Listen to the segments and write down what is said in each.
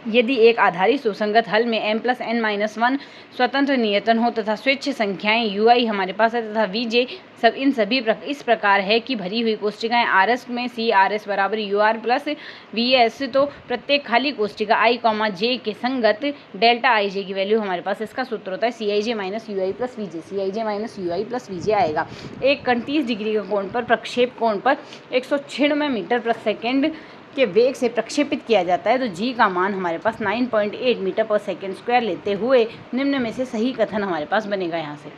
यदि एक आधारित सुसंगत हल में m+n-1 स्वतंत्र नियतन हो तथा स्वेच्छ संख्याएं ui हमारे पास है तथा vj इन सभी इस प्रकार है कि भरी हुई कोष्टिकाएं RS में CRS बराबर UR प्लस VS, तो प्रत्येक खाली कोष्टिका i, j के संगत डेल्टा ij की वैल्यू हमारे पास, इसका सूत्र होता है Cij minus ui plus vj, Cij minus ui plus vj आएगा। एक कण 30 डिग्री के कोण पर प्रक्षेप कोण पर 196 मीटर प्रति सेकेंड के वेग से प्रक्षेपित किया जाता है, तो g का मान हमारे पास 9.8 मीटर पर सेकेंड स्क्वायर लेते हुए निम्न में से सही कथन हमारे पास बनेगा। यहाँ से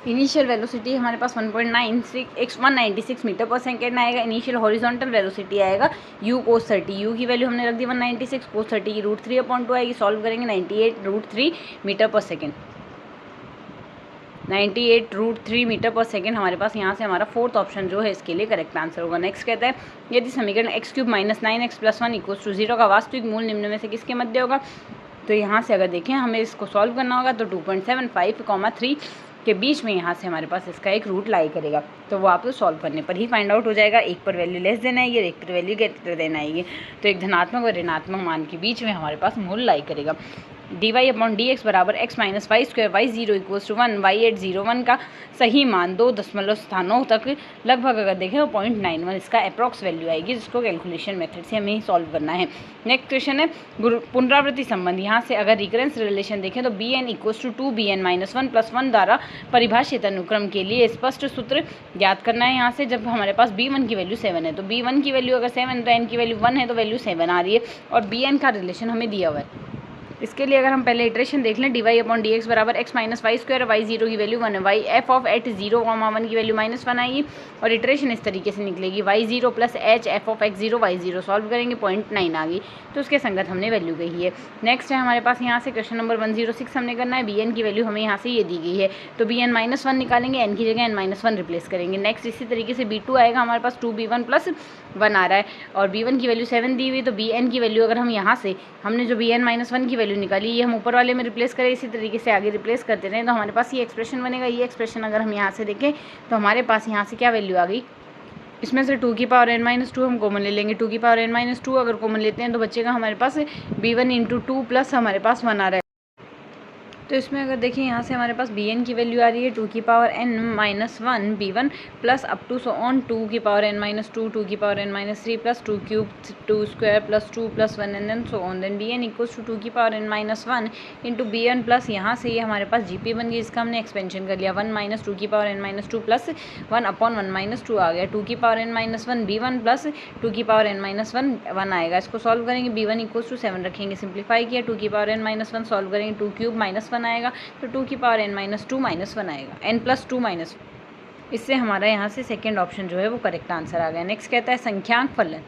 इनिशियल वेलोसिटी हमारे पास 196 मीटर पर सेकेंड आएगा। इनिशियल हॉरिजॉन्टल वेलोसिटी आएगा u cos 30, u की वैल्यू हमने रख दी 196, cos 30 की √3/2 आएगी। सॉल्व करेंगे 98 √3 मीटर पर सेकेंड, 98 √3 मीटर पर सेकेंड हमारे पास यहाँ से हमारा फोर्थ ऑप्शन जो है इसके लिए करेक्ट आंसर होगा। नेक्स्ट कहता है यदि समीकरण x³ - 9x + 1 = 0 का वास्तविक मूल निम्न में से किसके मध्य होगा। तो यहाँ से अगर देखें हमें इसको सॉल्व करना होगा तो 2.75, 3 के बीच में यहाँ से हमारे पास इसका एक रूट लाई करेगा, तो वो आपको सॉल्व करने पर ही फाइंड आउट हो जाएगा। एक पर वैल्यू लेस देना आएगी और एक पर वैल्यू ग्रेटर देना आएगी, तो एक धनात्मक और ऋणात्मक मान के बीच में हमारे पास मूल लाई करेगा। dy/dx बराबर x - y² y0 = 1 y801 का सही मान 2 दशमलव स्थानों तक लगभग अगर देखें तो 0.91 इसका अप्रॉक्स वैल्यू आएगी, जिसको कैलकुलेशन मेथड से हमें ही सॉल्व करना है। नेक्स्ट क्वेश्चन है पुनरावृत्ति संबंध। यहाँ से अगर रिकरेंस रिलेशन देखें तो bn = 2bn - 1 + 1 द्वारा परिभाषित अनुक्रम के लिए स्पष्ट सूत्र ज्ञात करना है। यहाँ से जब हमारे पास b1 की वैल्यू 7 है तो b1 की वैल्यू अगर 7 तो n की वैल्यू 1 है तो वैल्यू 7 आ रही है और bn का रिलेशन हमें दिया हुआ है। इसके लिए अगर हम पहले इटरेशन देख लें dy/dx बराबर x - y² y0 की वैल्यू 1 है, y f(0, 1 की वैल्यू -1 आएगी और इटरेशन इस तरीके से निकलेगी y0 + h f(x0, y0 solve करेंगे 0.9 आ गई, तो उसके संगत हमने वैल्यू गई है। नेक्स्ट है हमारे पास यहाँ से क्वेश्चन नंबर 106 हमने करना है। bn की वैल्यू हमें यहाँ से ये दी गई है, तो bn -1 निकालेंगे, n की जगह n-1 रिप्लेस करेंगे। नेक्स्ट इसी तरीके से b2 आएगा, हमारे पास 2b1 + 1 आ रहा है और b1 की वैल्यू 7 दी हुई, तो bn की वैल्यू अगर हम यहाँ से हमने जो bn - 1 की वैल्यू निकाली ये हम ऊपर वाले में रिप्लेस करें, इसी तरीके से आगे रिप्लेस करते रहें तो हमारे पास ये एक्सप्रेशन बनेगा। ये एक्सप्रेशन अगर हम यहाँ से देखें तो हमारे पास यहाँ से क्या वैल्यू आ गई, इसमें से 2n-2 हम कॉमन ले लेंगे। 2n-2 अगर कॉमन लेते हैं तो बचेगा हमारे पास b1 × 2 प्लस हमारे पास 1 आ रहा है। तो इसमें अगर देखें यहाँ से हमारे पास bn की वैल्यू आ रही है 2n-1 b1 plus up to so on 2n-2 2n-3 plus 2³ 2² plus 2 plus 1 and then so on. Then bn = 2n-1 into bn plus यहाँ से ये हमारे पास gp बन गई, इसका हमने एक्सपेंशन कर लिया 1 - 2n-2 प्लस 1/1 - 2 आ गया 2n-1 b1 प्लस 2n-1 1 आएगा। इसको सॉल्व करेंगे b1 = 7 रखेंगे, सिंप्लीफाई किया 2n-1 सॉल्व करेंगे 2³ -1 आएगा, तो 2n-2 -1 आएगा n+2 इससे हमारा यहाँ से सेकेंड ऑप्शन जो है वो करेक्ट आंसर आ गया। नेक्स्ट कहता है संख्यांक फलन।